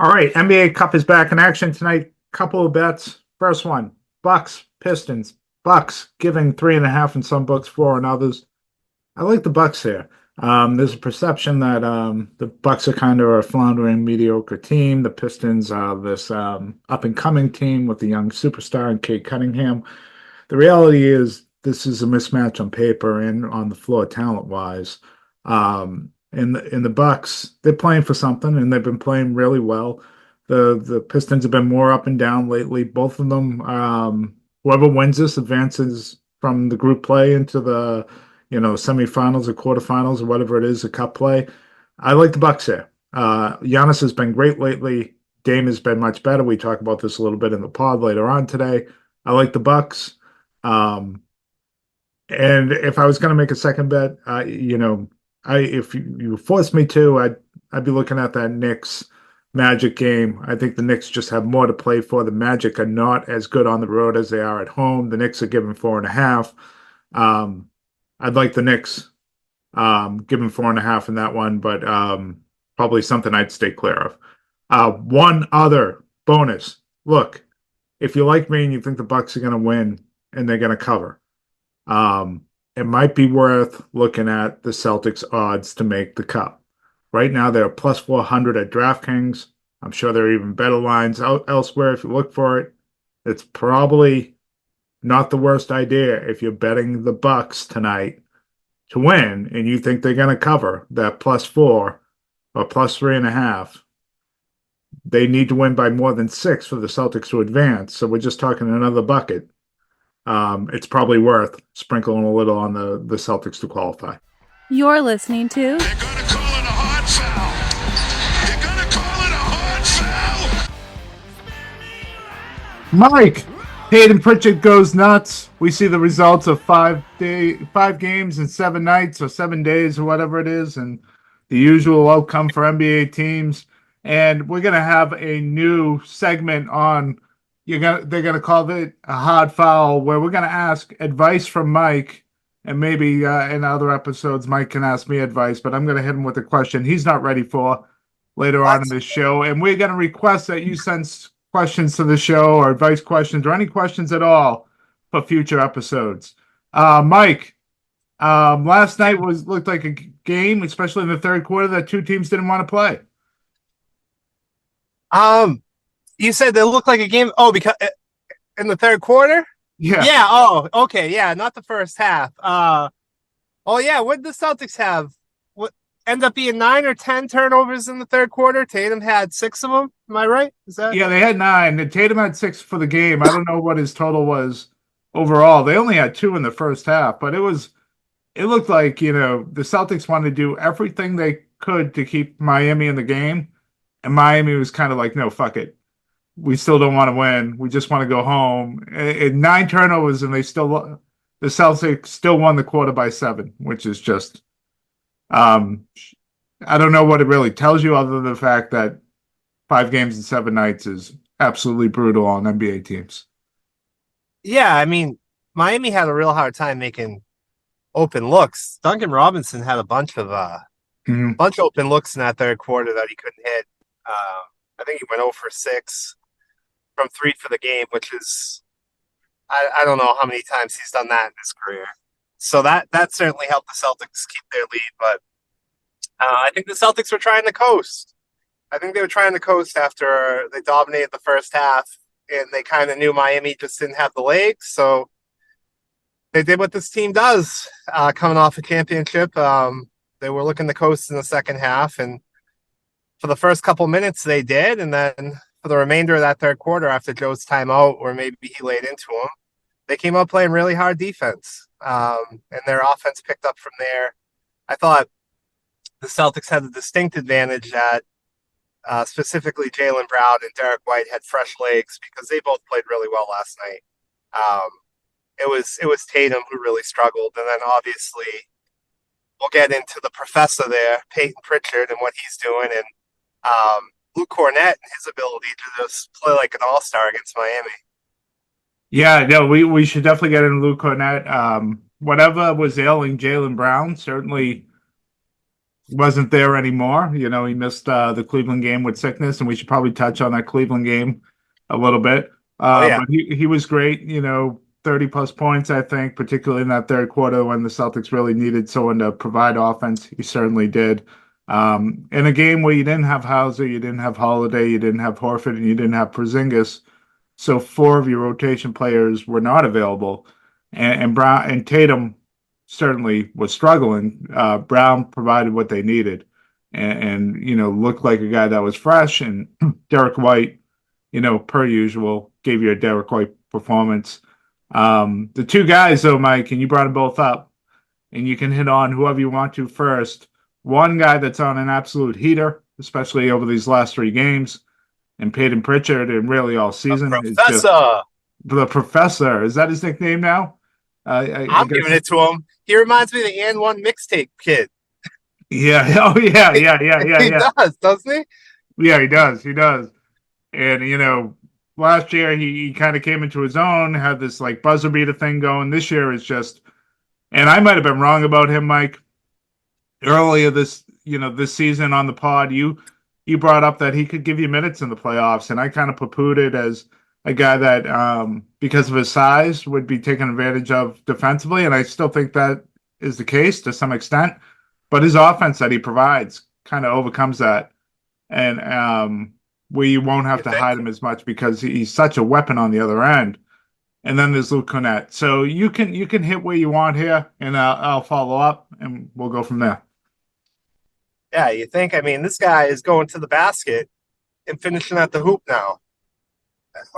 All right, NBA Cup is back in action tonight. Couple of bets. First one, Bucks, Pistons. Bucks giving 3.5 in some books, four in others. I like the Bucks here. There's a perception that the Bucks are kind of a floundering, mediocre team. The Pistons are this up and coming team with the young superstar and Kate Cunningham. The reality is this is a mismatch on paper and on the floor talent wise. In the Bucks, they're playing for something and they've been playing really well. The Pistons have been more up and down lately. Both of them, whoever wins this advances from the group play into the semifinals or quarterfinals or whatever it is, a cup play. I like the Bucks here. Giannis has been great lately. Dame has been much better. We talk about this a little bit in the pod later on today. I like the Bucks. Um, and if I was going to make a second bet, if you forced me to, I'd be looking at that Knicks Magic game. I think the Knicks just have more to play for. The Magic are not as good on the road as they are at home. The Knicks are given 4.5. I'd like the Knicks given 4.5 in that one, but probably something I'd stay clear of. One other bonus. Look, if you like me and you think the Bucks are going to win and they're going to cover, it might be worth looking at the Celtics odds to make the cup. Right now, they're plus 400 at DraftKings. I'm sure there are even better lines out elsewhere if you look for it. It's probably not the worst idea if you're betting the Bucks tonight to win and you think they're going to cover that plus 4 or plus 3.5. They need to win by more than 6 for the Celtics to advance. So we're just talking another bucket. It's probably worth sprinkling a little on the Celtics to qualify. You're listening to They're going to call it a hard foul. They're going to call it a hard foul. Mike, Payton Pritchard goes nuts. We see the results of 5 games and 7 nights or 7 days or whatever it is, and the usual outcome for NBA teams. And we're gonna have a new segment on. They're gonna call it a hard foul, where we're gonna ask advice from Mike, and maybe in other episodes Mike can ask me advice. But I'm gonna hit him with a question he's not ready for later on in this show, and we're gonna request that you send questions to the show or advice questions or any questions at all for future episodes. Mike, last night looked like a game, especially in the third quarter, that two teams didn't want to play. You said they looked like a game. Oh, because in the third quarter? Yeah. Yeah. Oh, okay. Yeah. Not the first half. Oh yeah. What did the Celtics have? What end up being 9 or 10 turnovers in the third quarter? Tatum had 6 of them. Am I right? Is that? Yeah, they had 9. And Tatum had 6 for the game. I don't know what his total was overall. They only had 2 in the first half, but it looked like, the Celtics wanted to do everything they could to keep Miami in the game. And Miami was kind of like, no, fuck it. We still don't want to win. We just want to go home. 9 turnovers, and the Celtics still won the quarter by 7, which is just, I don't know what it really tells you other than the fact that 5 games in 7 nights is absolutely brutal on NBA teams. Yeah. I mean, Miami had a real hard time making open looks. Duncan Robinson had a bunch of open looks in that third quarter that he couldn't hit. I think he went 0 for 6 from 3 for the game, which is I don't know how many times he's done that in his career. So that certainly helped the Celtics keep their lead. But I think the Celtics were trying to coast. I think they were trying to coast after they dominated the first half, and they kind of knew Miami just didn't have the legs. So they did what this team does coming off a championship. They were looking to coast in the second half, and for the first couple minutes they did, and then for the remainder of that third quarter after Joe's timeout, or maybe he laid into him, they came out playing really hard defense, and their offense picked up from there. I thought the Celtics had the distinct advantage that specifically Jaylen Brown and Derek White had fresh legs because they both played really well last night. It was Tatum who really struggled, and then obviously we'll get into the professor there, Payton Pritchard, and what he's doing, and Luke Cornett and his ability to just play like an all-star against Miami. Yeah, no, we should definitely get into Luke Cornett. Whatever was ailing Jaylen Brown certainly wasn't there anymore. You know, he missed the Cleveland game with sickness, and we should probably touch on that Cleveland game a little bit. Oh yeah, But he was great. You know, 30 plus points, I think, particularly in that third quarter when the Celtics really needed someone to provide offense. He certainly did. In a game where you didn't have Hauser, you didn't have Holiday, you didn't have Horford, and you didn't have Porzingis, so four of your rotation players were not available, and Brown and Tatum certainly was struggling. Brown provided what they needed, and you know looked like a guy that was fresh. And Derek White, you know, per usual, gave you a Derek White performance. The two guys, though, Mike, and you brought them both up, and you can hit on whoever you want to first. One guy that's on an absolute heater, especially over these last three games, and Payton Pritchard, and really all season. Is just Professor. the professor. Is that his nickname now? I'm giving it to him. He reminds me of the And One mixtape kid. Yeah. Oh, yeah. He does, doesn't he? Yeah, he does. He does. And, you know, last year he kind of came into his own, had this like buzzer beater thing going. This year is just, and I might have been wrong about him, Mike. Earlier this, you know, this season on the pod, you brought up that he could give you minutes in the playoffs, and I kind of poo-pooed it as a guy that, because of his size, would be taken advantage of defensively, and I still think that is the case to some extent. But his offense that he provides kind of overcomes that, and we won't have to hide him as much because he's such a weapon on the other end. And then there's Luke Cornett. So you can hit where you want here, and I'll follow up, and we'll go from there. Yeah, you think? I mean, this guy is going to the basket and finishing at the hoop now.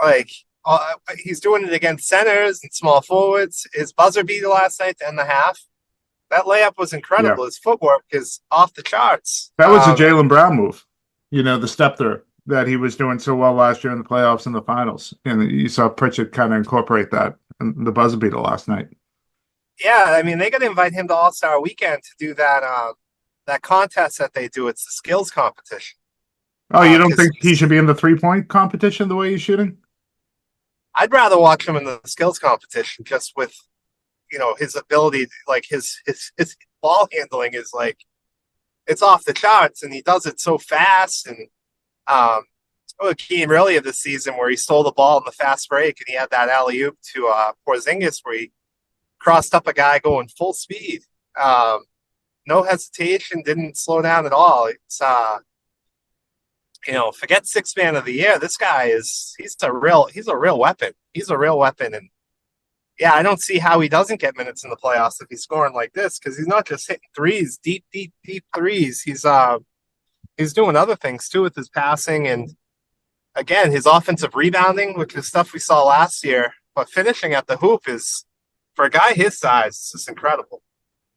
Like, he's doing it against centers and small forwards. His buzzer beater last night to end the half. That layup was incredible. Yeah. His footwork is off the charts. That was a Jaylen Brown move. You know, the step through that he was doing so well last year in the playoffs and the finals. And you saw Pritchard kind of incorporate that in the buzzer beater last night. Yeah, I mean, they got to invite him to All-Star Weekend to do that that contest that they do. It's the skills competition. Oh, you don't think he should be in the three-point competition the way he's shooting? I'd rather watch him in the skills competition just with, you know, his ability, like his ball handling is like, it's off the charts, and he does it so fast. And a game earlier this season where he stole the ball in the fast break, and he had that alley-oop to Porzingis where he crossed up a guy going full speed. No hesitation, didn't slow down at all. It's you know, forget sixth man of the year. This guy he's a real weapon. He's a real weapon. And yeah, I don't see how he doesn't get minutes in the playoffs if he's scoring like this, because he's not just hitting threes, deep threes. He's doing other things too with his passing, and again, his offensive rebounding, which is stuff we saw last year, but finishing at the hoop is, for a guy his size, it's just incredible.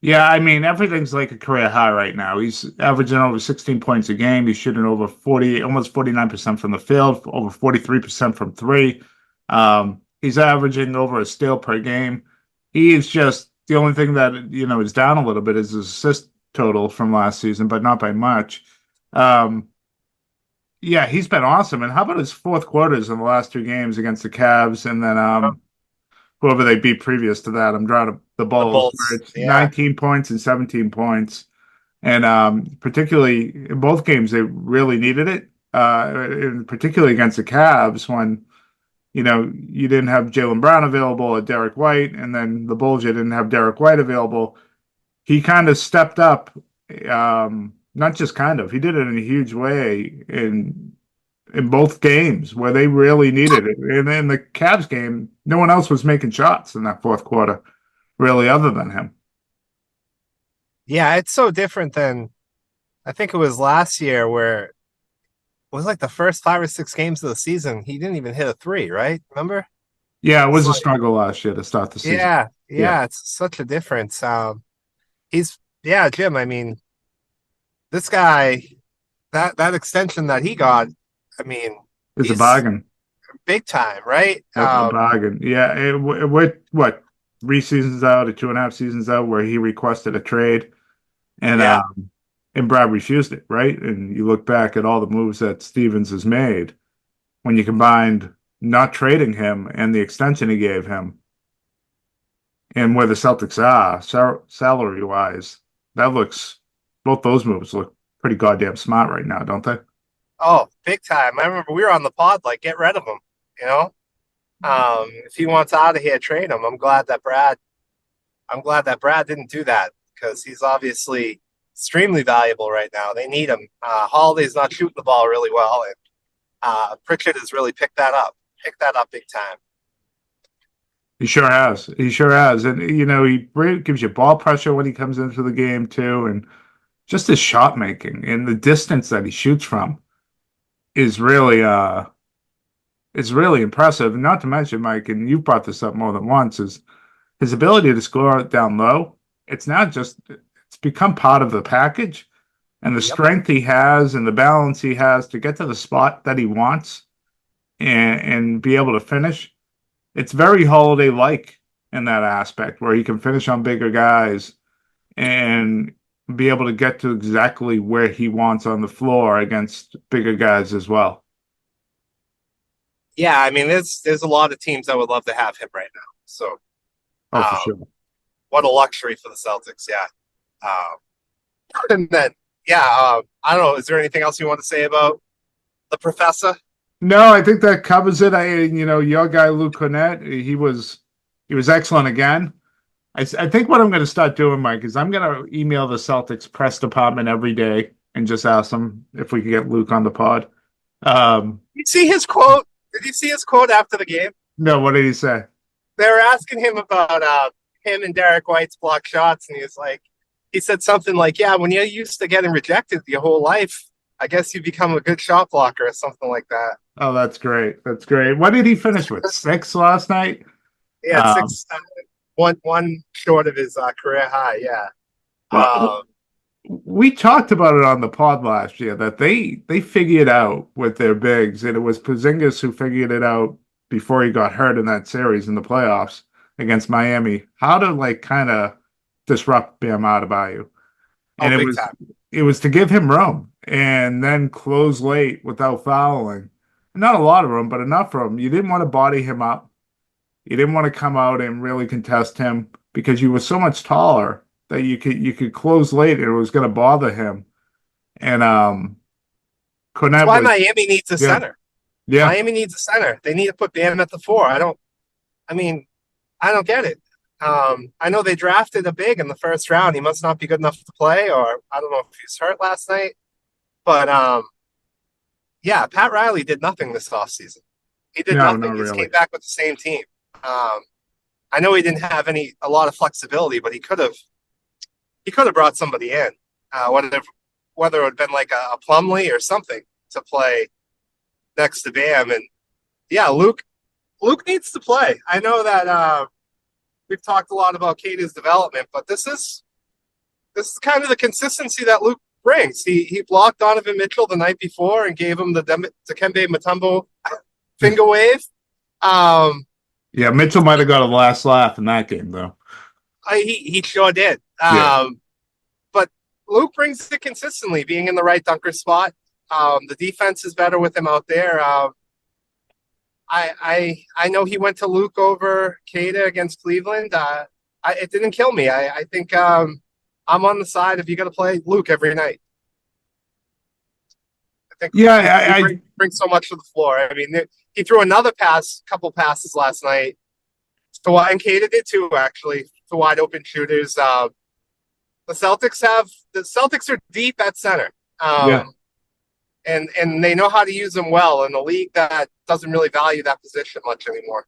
Yeah, I mean, everything's like a career high right now. He's averaging over 16 points a game. He's shooting over 40, almost 49% from the field, over 43% from three. He's averaging over a steal per game. He is just, the only thing that, you know, is down a little bit is his assist total from last season, but not by much. Yeah, he's been awesome. And how about his fourth quarters in the last two games against the Cavs and then whoever they beat previous to that? I'm drawing the Bulls. Where it's 19 points and 17 points. And particularly in both games, they really needed it, and particularly against the Cavs when, you know, you didn't have Jaylen Brown available or Derek White, and then the Bulls, you didn't have Derek White available. He kind of stepped up, not just kind of, he did it in a huge way in both games where they really needed it. And in the Cavs game, no one else was making shots in that fourth quarter, really, other than him. Yeah, it's so different than, I think it was last year where it was like the first 5 or 6 games of the season, he didn't even hit a three, right? Remember? Yeah, it was a struggle last year to start the season. Yeah, it's such a difference. Jim, I mean, this guy, that extension that he got, I mean, it's a bargain. Big time, right? A bargain. Yeah, what, 3 seasons out or 2.5 seasons out where he requested a trade, and Brad refused it, right? And you look back at all the moves that Stevens has made when you combined not trading him and the extension he gave him and where the Celtics are salary-wise, that looks both those moves look pretty goddamn smart right now, don't they? Oh, big time. I remember we were on the pod, like, get rid of him, you know? If he wants out of here, trade him. I'm glad that Brad didn't do that because he's obviously extremely valuable right now. They need him. Holiday's not shooting the ball really well, and Pritchard has really picked that up big time. He sure has. He sure has. And, he gives you ball pressure when he comes into the game, too. And just his shot making and the distance that he shoots from is really impressive. And not to mention, Mike, and you've brought this up more than once, is his ability to score down low. It's become part of the package. And the strength he has and the balance he has to get to the spot that he wants and be able to finish. It's very Holiday-like in that aspect where he can finish on bigger guys and be able to get to exactly where he wants on the floor against bigger guys as well. Yeah, I mean, there's a lot of teams that would love to have him right now. So, for sure. What a luxury for the Celtics, yeah. And then, I don't know. Is there anything else you want to say about the professor? No, I think that covers it. Your guy Luke Cornett, he was excellent again. I think what I'm going to start doing, Mike, is I'm going to email the Celtics press department every day and just ask them if we could get Luke on the pod. You see his quote? Did you see his quote after the game? No, what did he say? They were asking him about him and Derek White's block shots, and he said something like, "Yeah, when you're used to getting rejected your whole life, I guess you become a good shot blocker," or something like that. Oh, that's great. That's great. What did he finish with? 6 last night? Yeah, 6. One short of his career high. Yeah. Well, we talked about it on the pod last year that they figured out with their bigs, and it was Porzingis who figured it out before he got hurt in that series in the playoffs against Miami, how to kind of disrupt Bam Adebayo. And it was to give him room and then close late without fouling. Not a lot of room, but enough room. You didn't want to body him up. You didn't want to come out and really contest him because you were so much taller that you could close late and it was going to bother him. And that's why Miami needs a center. Yeah, Miami needs a center. They need to put Bam at the 4. I don't get it. I know they drafted a big in the first round. He must not be good enough to play, or I don't know if he was hurt last night. But Pat Riley did nothing this offseason. He did nothing. He just came back with the same team. I know he didn't have a lot of flexibility, but he could have brought somebody in, whether it would have been like a Plumlee or something to play next to Bam. And Luke needs to play. I know that we've talked a lot about Kata's development, but this is kind of the consistency that Luke brings. He blocked Donovan Mitchell the night before and gave him the Dikembe Mutombo finger wave. Mitchell might have got a last laugh in that game, though. He sure did. But Luke brings it consistently, being in the right dunker spot. The defense is better with him out there. I know he went to Luke over Kata against Cleveland. It didn't kill me. I think I'm on the side if you got to play Luke every night. I think he brings so much to the floor. I mean, he threw another couple passes last night to White, and Kata did too, actually, to wide open shooters. The Celtics are deep at center. And they know how to use them well in a league that doesn't really value that position much anymore.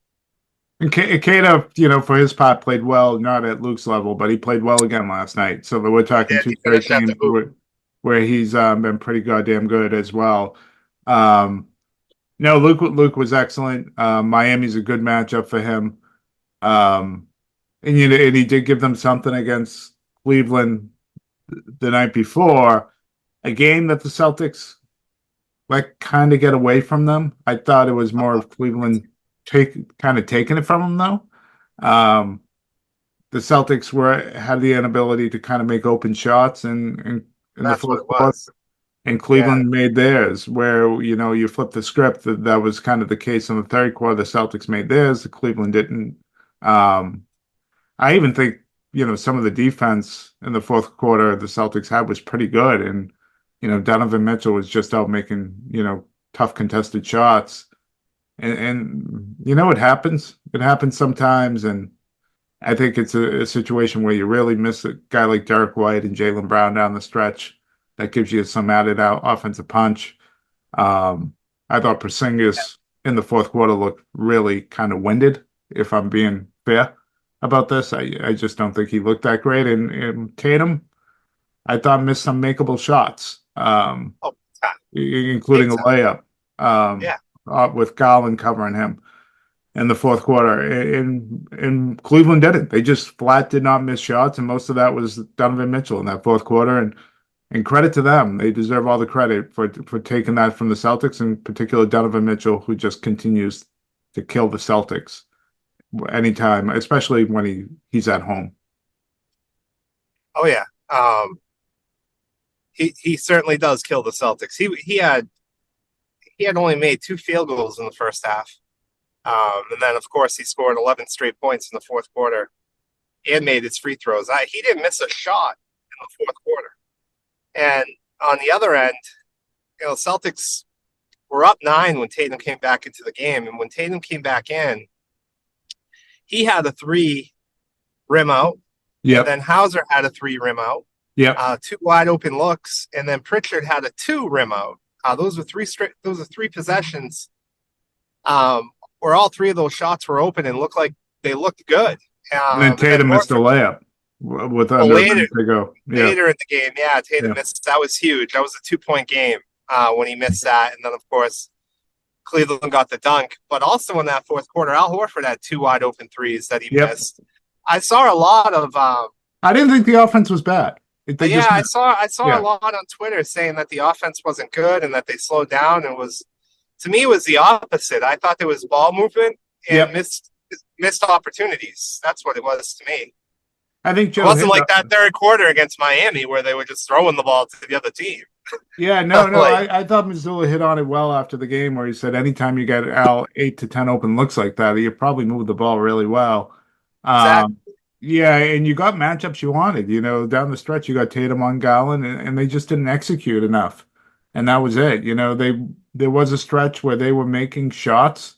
And Kata, for his part, played well, not at Luke's level, but he played well again last night. So we're talking 2 straight games where he's been pretty goddamn good as well. No, Luke was excellent. Miami's a good matchup for him. And he did give them something against Cleveland the night before, a game that the Celtics kind of get away from them. I thought it was more of Cleveland kind of taking it from them, though. The Celtics had the inability to kind of make open shots in the fourth quarter, and Cleveland made theirs. Where you flip the script, that was kind of the case in the third quarter. The Celtics made theirs, the Cleveland didn't. I even think some of the defense in the fourth quarter the Celtics had was pretty good. And, Donovan Mitchell was just out making, tough contested shots. And it happens. It happens sometimes. And I think it's a situation where you really miss a guy like Derek White and Jaylen Brown down the stretch. That gives you some added out offensive punch. I thought Porzingis in the fourth quarter looked really kind of winded, if I'm being fair about this. I just don't think he looked that great. And Tatum, I thought missed some makeable shots, including a layup with Garland covering him in the fourth quarter. And Cleveland didn't. They just flat did not miss shots, and most of that was Donovan Mitchell in that fourth quarter. And credit to them. They deserve all the credit for taking that from the Celtics, in particular Donovan Mitchell, who just continues to kill the Celtics anytime, especially when he's at home. Oh, yeah. He certainly does kill the Celtics. He had only made 2 field goals in the first half. And then, of course, he scored 11 straight points in the fourth quarter and made his free throws. He didn't miss a shot in the fourth quarter. And on the other end, Celtics were up 9 when Tatum came back into the game. And when Tatum came back in, he had a 3 rim out. Yeah. Then Hauser had a 3 rim out. Yeah. 2 wide open looks, and then Pritchard had a 2 rim out. Those were 3 possessions. Where all 3 of those shots were open and looked good. And then Tatum missed a layup with later to go. Later in the game, Tatum missed. That was huge. That was a 2-point game when he missed that, and then of course Cleveland got the dunk. But also in that fourth quarter, Al Horford had 2 wide open threes that he missed. I saw a lot of. I didn't think the offense was bad. I saw a lot on Twitter saying that the offense wasn't good and that they slowed down. And to me, it was the opposite. I thought there was ball movement and missed opportunities. That's what it was to me. I think Joe it wasn't like that third quarter against Miami where they were just throwing the ball to the other team. Yeah, no. I thought Missoula hit on it well after the game where he said anytime you get Al 8 to 10 open looks like that, you probably move the ball really well. Exactly. Yeah, and you got matchups you wanted. Down the stretch, you got Tatum on Garland, and they just didn't execute enough. And that was it. There was a stretch where they were making shots,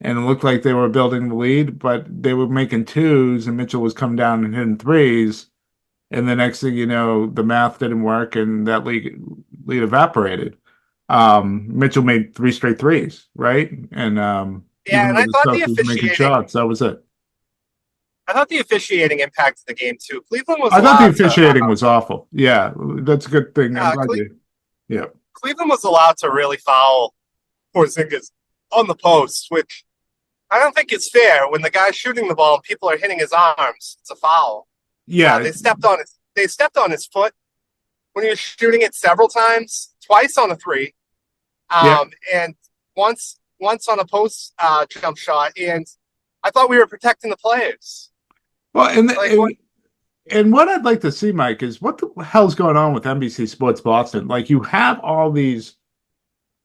and it looked like they were building the lead, but they were making 2s, and Mitchell was coming down and hitting 3s. And the next thing you know, the math didn't work, and that lead evaporated. Mitchell made 3 straight 3s, right? And and I thought the officiating making shots. That was it. I thought the officiating impacted the game too. Cleveland was. I thought the officiating was awful. Yeah, that's a good thing. Cleveland was allowed to really foul Porzingis on the post, which I don't think is fair. When the guy's shooting the ball and people are hitting his arms, it's a foul. Yeah, they stepped on his foot when he was shooting it several times, twice on a 3, and once on a post jump shot. And I thought we were protecting the players. Well, and what I'd like to see, Mike, is what the hell's going on with NBC Sports Boston? Like, you have all these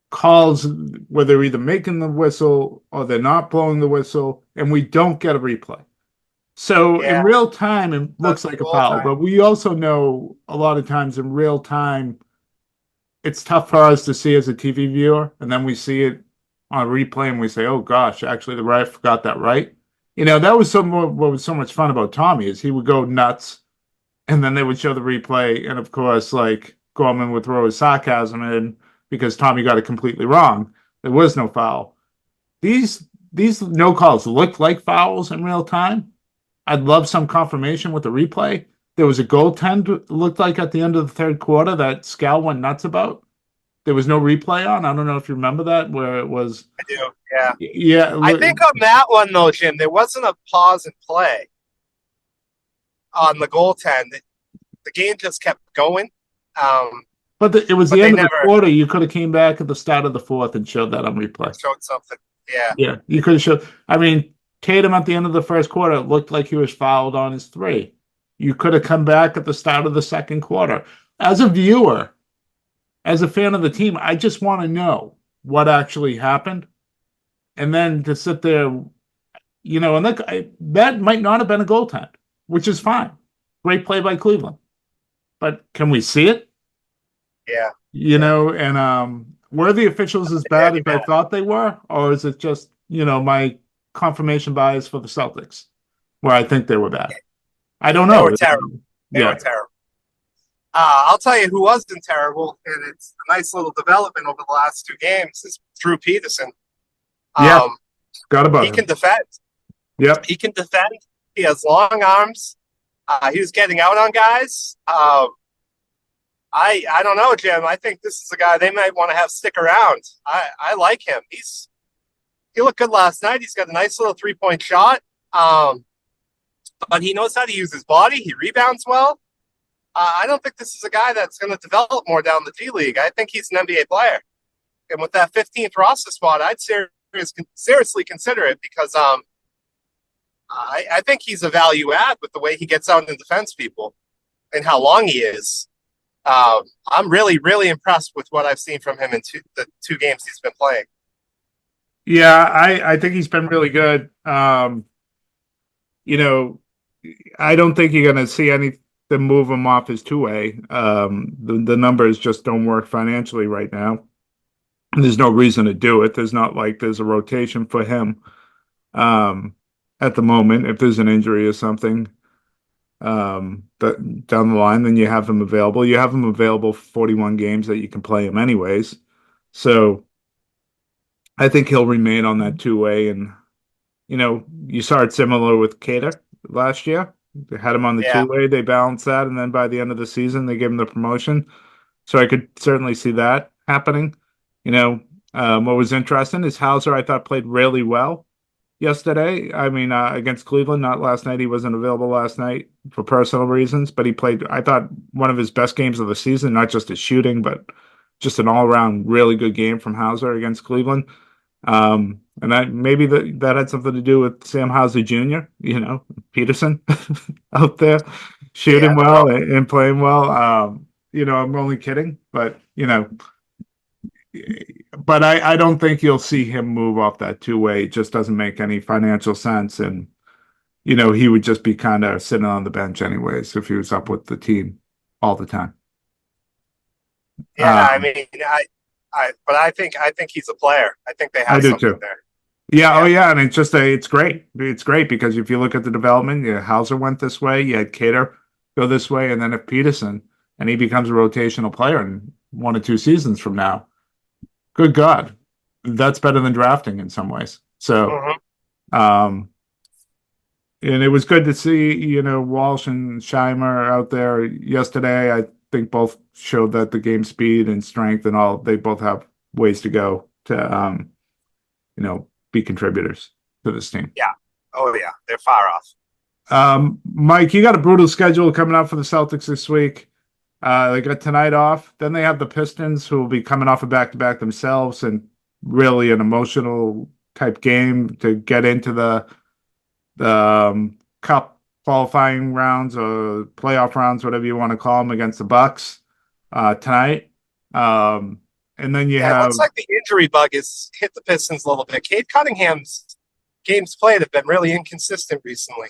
calls where they're either making the whistle or they're not blowing the whistle, and we don't get a replay. So in real time, it looks like a foul. But we also know a lot of times in real time, it's tough for us to see as a TV viewer, and then we see it on a replay and we say, "Oh gosh, actually the ref got that right." That was what was so much fun about Tommy is he would go nuts, and then they would show the replay, and of course, like Gorman would throw his sarcasm in because Tommy got it completely wrong. There was no foul. These no calls looked like fouls in real time. I'd love some confirmation with the replay. There was a goaltend it looked like at the end of the third quarter that Scal went nuts about. There was no replay on. I don't know if you remember that, where it was. I do, yeah. Yeah. I think on that one, though, Jim, there wasn't a pause and play on the goaltend. The game just kept going. But it was the end of the quarter. You could have came back at the start of the fourth and showed that on replay. Showed something, yeah. Yeah, you could have showed. I mean, Tatum at the end of the first quarter, it looked like he was fouled on his 3. You could have come back at the start of the second quarter. As a viewer, as a fan of the team, I just want to know what actually happened. And then to sit there, and that might not have been a goaltend, which is fine. Great play by Cleveland. But can we see it? Yeah. And were the officials as bad as I thought they were? Or is it just, my confirmation bias for the Celtics, where I think they were bad? I don't know. They were terrible. They Yeah. were terrible. I'll tell you who wasn't terrible, and it's a nice little development over the last 2 games, is Drew Peterson. Yeah. Got about He him. can defend. Yep. He can defend. He has long arms. He was getting out on guys. I don't know, Jim. I think this is a guy they might want to have stick around. I like him. He looked good last night. He's got a nice little 3-point shot. But he knows how to use his body. He rebounds well. I don't think this is a guy that's going to develop more down the G League. I think he's an NBA player. And with that 15th roster spot, I'd seriously consider it, because I think he's a value add with the way he gets out and defends people and how long he is. I'm really, really impressed with what I've seen from him in the 2 games he's been playing. Yeah, I think he's been really good. I don't think you're going to see anything move him off his 2-way. The numbers just don't work financially right now. There's no reason to do it. There's not like there's a rotation for him at the moment. If there's an injury or something that down the line, then you have him available. You have him available for 41 games that you can play him anyways. So I think he'll remain on that 2-way. And, you saw it similar with Cater last year. They had him on the 2-way. They balanced that. And then by the end of the season, they gave him the promotion. So I could certainly see that happening. What was interesting is Hauser, I thought, played really well yesterday. I mean, against Cleveland, not last night. He wasn't available last night for personal reasons, but he played, I thought, one of his best games of the season, not just his shooting, but just an all-around really good game from Hauser against Cleveland. And maybe that had something to do with Sam Hauser Jr., Peterson out there shooting well and playing well. I'm only kidding, but, but I don't think you'll see him move off that 2-way. It just doesn't make any financial sense. And, he would just be kind of sitting on the bench anyways if he was up with the team all the time. Yeah, but I think he's a player. I think they have something there. Yeah, oh yeah, and it's great. It's great because if you look at the development, Hauser went this way, you had Cater go this way, and then if Peterson, and he becomes a rotational player in 1 or 2 seasons from now, good God, that's better than drafting in some ways. So, and it was good to see, Walsh and Scheimer out there yesterday. I think both showed that the game speed and strength and all, they both have ways to go to, be contributors to this team. Yeah. Oh, yeah. They're far off. Mike, you got a brutal schedule coming up for the Celtics this week. They got tonight off. Then they have the Pistons, who will be coming off a back-to-back themselves, and really an emotional type game to get into the Cup qualifying rounds or playoff rounds, whatever you want to call them, against the Bucks tonight. And then you have... It looks like the injury bug has hit the Pistons a little bit. Cade Cunningham's games played have been really inconsistent recently.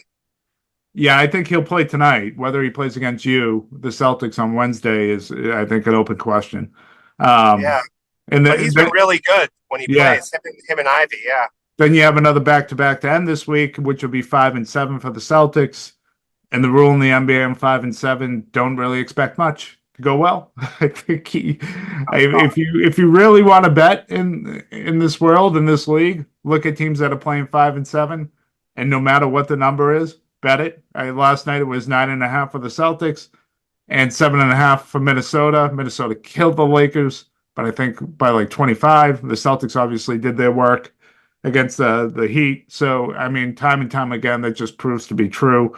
Yeah, I think he'll play tonight. Whether he plays against the Celtics, on Wednesday is, I think, an open question. But he's been really good when he plays. Him and Ivy, yeah. Then you have another back-to-back to end this week, which will be 5-7 for the Celtics. And the rule in the NBA on 5-7, don't really expect much to go well. I think if you really want to bet in this world, in this league, look at teams that are playing 5-7, and no matter what the number is, bet it. Last night it was 9.5 for the Celtics and 7.5 for Minnesota. Minnesota killed the Lakers, but I think by like 25. The Celtics obviously did their work against the Heat. So, I mean, time and time again, that just proves to be true.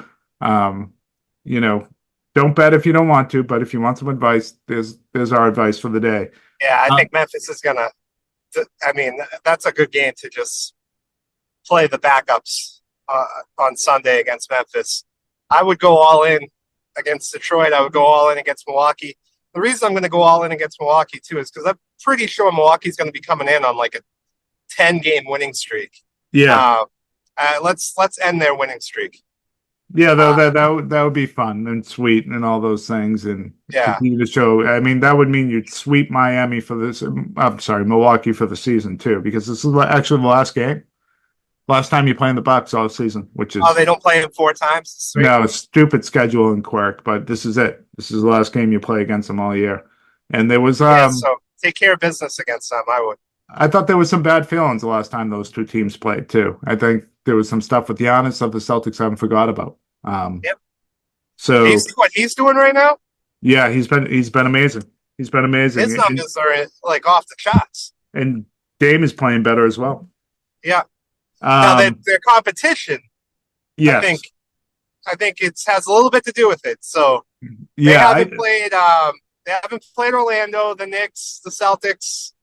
Don't bet if you don't want to, but if you want some advice, there's our advice for the day. Yeah, I think Memphis is going to, that's a good game to just play the backups on Sunday against Memphis. I would go all in against Detroit. I would go all in against Milwaukee. The reason I'm going to go all in against Milwaukee, too, is because I'm pretty sure Milwaukee's going to be coming in on like a 10-game winning streak. Yeah. Let's end their winning streak. Yeah, though that would be fun and sweet and all those things, and Yeah. continue to show. I mean, that would mean you'd sweep Miami for this. I'm sorry, Milwaukee for the season too, because this is actually the last game. Last time you play in the Bucks all season, which is They don't play him 4 times. Sweet. no stupid scheduling quirk, but this is it. This is the last game you play against them all year. And there was So take care of business against them. I would. I thought there was some bad feelings the last time those two teams played too. I think there was some stuff with Giannis that the Celtics haven't forgot about. Yep. So What he's doing right now? Yeah, he's been amazing. He's been amazing. His numbers are like off the charts. And Dame is playing better as well. Yeah. Now their competition. Yes. I think it has a little bit to do with it. So they haven't played. They haven't played Orlando, the Knicks, the Celtics,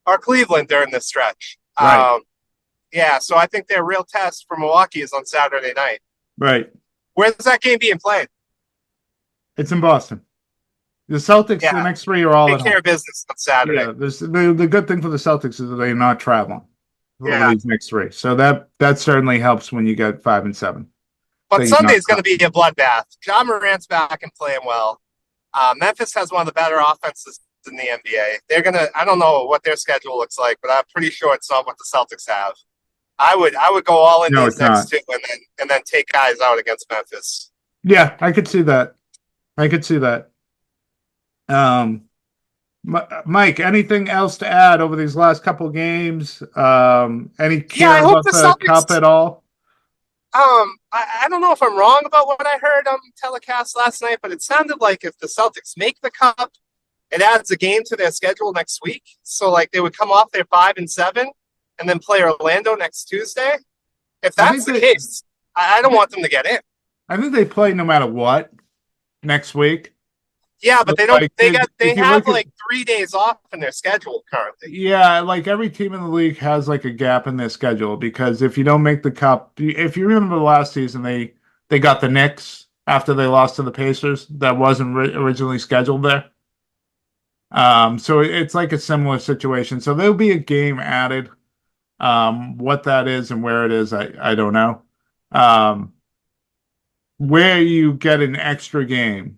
or Cleveland during this stretch. Right. Yeah. So I think their real test for Milwaukee is on Saturday night. Right. Where's that game being played? It's in Boston. The Celtics, the next 3 are all take care of business on Saturday. Yeah, the good thing for the Celtics is that they're not traveling over these next 3. So that certainly helps when you get 5 and 7. But Sunday's going to be a bloodbath. Ja Morant's back and playing well. Memphis has one of the better offenses in the NBA. They're going to – I don't know what their schedule looks like, but I'm pretty sure it's not what the Celtics have. I would go all in these next 2 and then take guys out against Memphis. Yeah, I could see that. Mike, anything else to add over these last couple games? Any care about the Celtics, Cup at all? I don't know if I'm wrong about what I heard on telecast last night, but it sounded like if the Celtics make the Cup, it adds a game to their schedule next week. So like they would come off their 5 and 7 and then play Orlando next Tuesday. If that's the case, I don't want them to get in. I think they play no matter what next week. Yeah, but they don't. Like, they have like 3 days off in their schedule currently. Yeah, like every team in the league has like a gap in their schedule because if you don't make the Cup, if you remember last season, they got the Knicks after they lost to the Pacers. That wasn't originally scheduled there. So it's like a similar situation. So there'll be a game added. What that is and where it is, I don't know. Where you get an extra game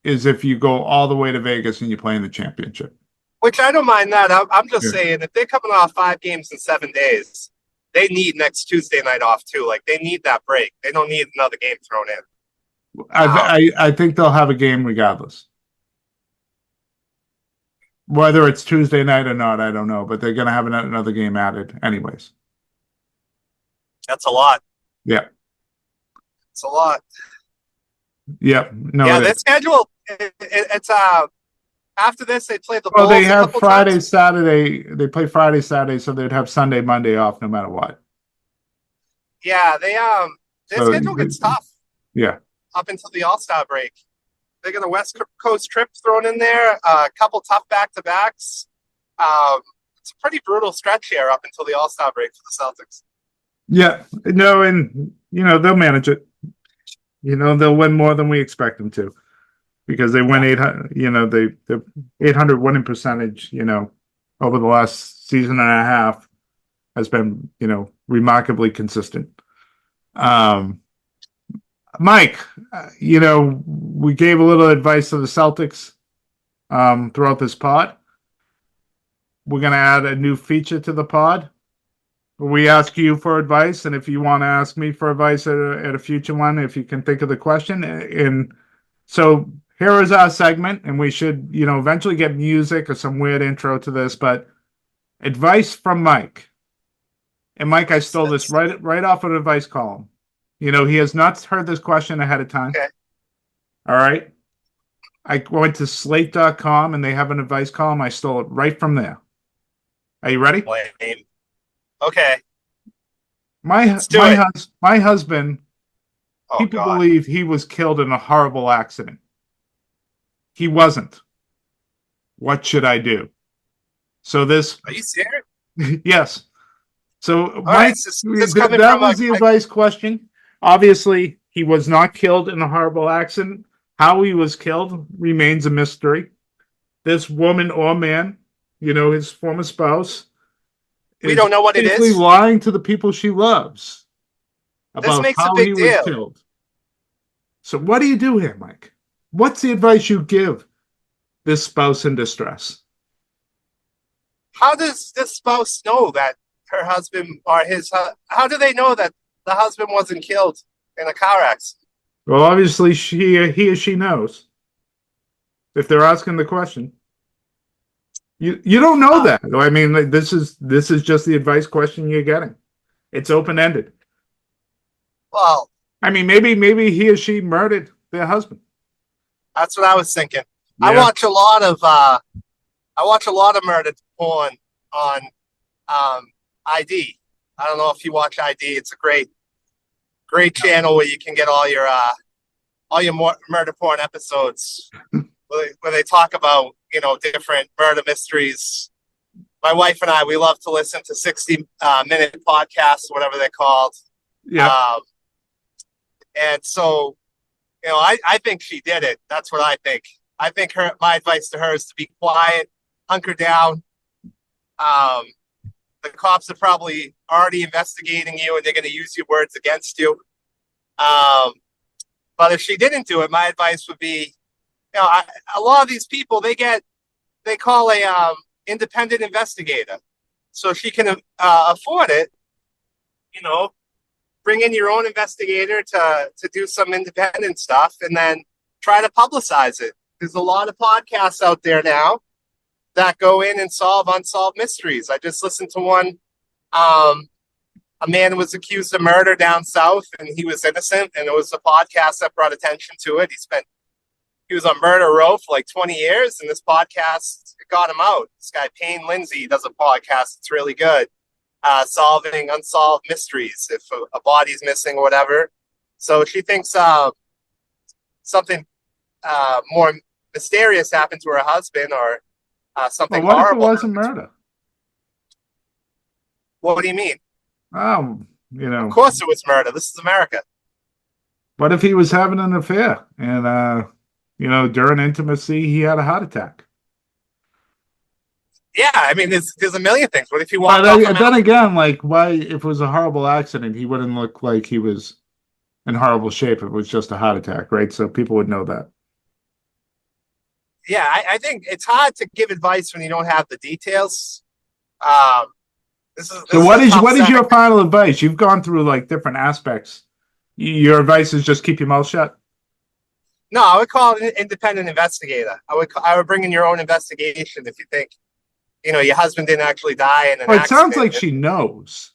is if you go all the way to Vegas and you play in the championship. Which I don't mind that. I'm just saying, if they're coming off 5 games in 7 days, they need next Tuesday night off too. Like they need that break. They don't need another game thrown in. I think they'll have a game regardless. Whether it's Tuesday night or not, I don't know. But they're going to have another game added anyways. That's a lot. Yeah. It's a lot. Yep. No. Yeah, their schedule. It's after this they play the Bulls. Well, they have Friday, Saturday. They play Friday, Saturday, so they'd have Sunday, Monday off no matter what. Yeah, their schedule gets tough. Yeah. Up until the All-Star break, they got a West Coast trip thrown in there. A couple tough back-to-backs. It's a pretty brutal stretch here up until the All-Star break for the Celtics. Yeah. No, and they'll manage it. They'll win more than we expect them to because they win 800, the 800 winning percentage, over the last season and a half has been, remarkably consistent. Mike, we gave a little advice to the Celtics throughout this pod. We're going to add a new feature to the pod. We ask you for advice, and if you want to ask me for advice at a future one, if you can think of the question. And so here is our segment, and we should, eventually get music or some weird intro to this, but advice from Mike. And Mike, I stole this right off an advice column. He has not heard this question ahead of time. Okay. All right. I went to slate.com, and they have an advice column. I stole it right from there. Are you ready? Lame. Okay. My husband, people believe he was killed in a horrible accident. He wasn't. What should I do? So this. Are you serious? Yes. So that was the advice question. Obviously, he was not killed in a horrible accident. How he was killed remains a mystery. This woman or man, his former spouse, we don't know what it is. Lying to the people she loves about how he was killed. So what do you do here, Mike? What's the advice you give this spouse in distress? How does this spouse know that her husband or how do they know that the husband wasn't killed in a car accident? Well, obviously he or she knows. If they're asking the question. You don't know that. I mean, this is just the advice question you're getting. It's open-ended. Well, I mean, maybe he or she murdered their husband. that's what I was thinking. Yeah. I watch a lot of murder porn on ID. I don't know if you watch ID. It's a great channel where you can get all your murder porn episodes where they talk about, different murder mysteries. My wife and I, we love to listen to 60-minute podcasts, whatever they're called. Yeah. And so, I think she did it. That's what I think. I think my advice to her is to be quiet, hunker down. The cops are probably already investigating you, and they're going to use your words against you. But if she didn't do it, my advice would be, a lot of these people, they call a independent investigator, so she can afford it. Bring in your own investigator to do some independent stuff, and then try to publicize it. There's a lot of podcasts out there now that go in and solve unsolved mysteries. I just listened to one. A man was accused of murder down south, and he was innocent, and it was a podcast that brought attention to it. He was on murder row for like 20 years, and this podcast got him out. This guy, Payton Lindsay, does a podcast. It's really good. Solving unsolved mysteries, if a body's missing or whatever. So she thinks something more mysterious happened to her husband, or something Well, what horrible. if it wasn't murder? What do you mean? Of Of course it was murder. This is America. What if he was having an affair and, during intimacy, he had a heart attack? Yeah, I mean, there's a million things. What if he walked But off? then again, like, why, if it was a horrible accident, he wouldn't look like he was in horrible shape if it was just a heart attack, right? So people would know that. Yeah, I think it's hard to give advice when you don't have the details. So what is your final advice? You've gone through like different aspects. Your advice is just keep your mouth shut. No, I would call it an independent investigator. I would bring in your own investigation if you think, your husband didn't actually die in an accident. It sounds like she knows.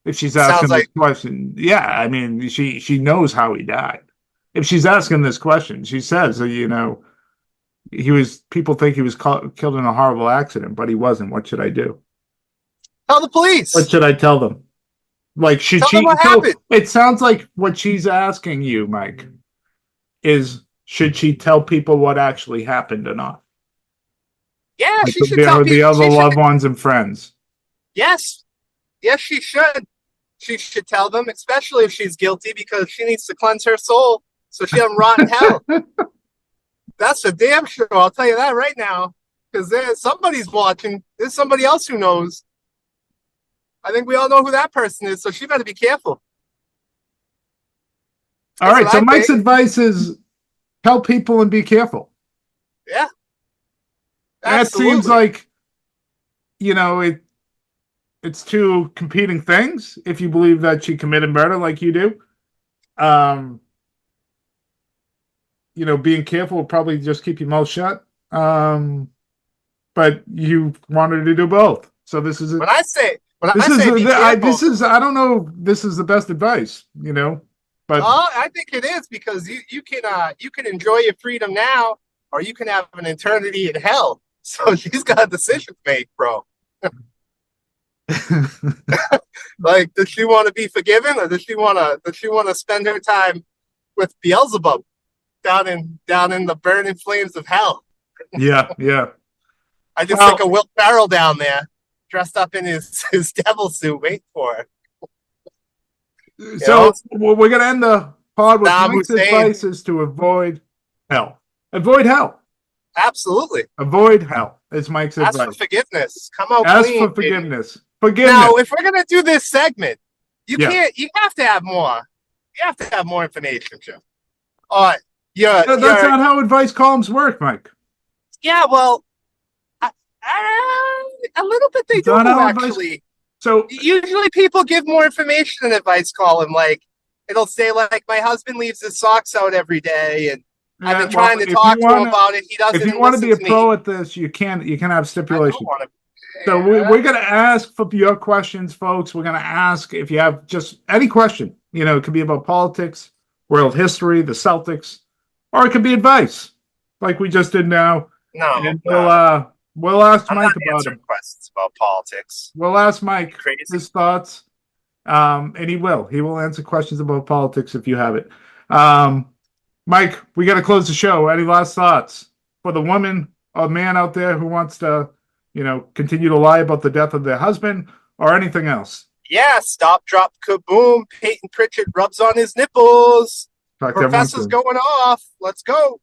If she's asking this question, yeah, I mean, she knows how he died. If she's asking this question, she says, people think he was killed in a horrible accident, but he wasn't. What should I do? Tell the police. What should I tell them? Like, should Tell them what happened. It sounds like what she's asking you, Mike, is should she tell people what actually happened or not? Yeah, like she should tell people. The other loved ones and friends. Yes, she should. She should tell them, especially if she's guilty, because she needs to cleanse her soul so she doesn't rot in hell. That's for damn sure. I'll tell you that right now, because somebody's watching. There's somebody else who knows. I think we all know who that person is, so she better be careful. All right, so Mike's advice is tell people and be careful. Yeah. That seems like, it's two competing things if you believe that she committed murder like you do. Being careful will probably just keep your mouth shut. But you wanted to do both. So this is I don't know if this is the best advice, but I think it is, because you can enjoy your freedom now, or you can have an eternity in hell. So she's got a decision to make, bro. Like, does she want to be forgiven, or does she want to spend her time with Beelzebub down in the burning flames of hell? Yeah. I just think of Will Ferrell down there, dressed up in his devil suit, waiting for her. So we're gonna end the pod with Mike's advice is to avoid hell. Avoid hell. Absolutely. Avoid hell. It's Mike's advice. Ask for forgiveness. Come out clean. Ask for forgiveness. Forgiveness. Now, if we're gonna do this segment, you can't. You have to have more You have to have more information, Joe. That's not how advice columns work, Mike. Yeah, well, a little bit they do actually. So usually people give more information in advice column. Like it'll say like my husband leaves his socks out every day, and I've been trying to talk to him about it. He doesn't. If you want to be a pro at this, you can have stipulations. So we're going to ask for your questions, folks. We're going to ask if you have just any question. It could be about politics, world history, the Celtics, or it could be advice, like we just did now. No, and we'll ask Mike about it. Questions about politics. We'll ask Mike his thoughts, and he will answer questions about politics if you have it. Mike, we got to close the show. Any last thoughts for the woman or man out there who wants to, continue to lie about the death of their husband or anything else? Yeah, stop, drop, kaboom. Payton Pritchard rubs on his nipples. Professor's going off. Let's go.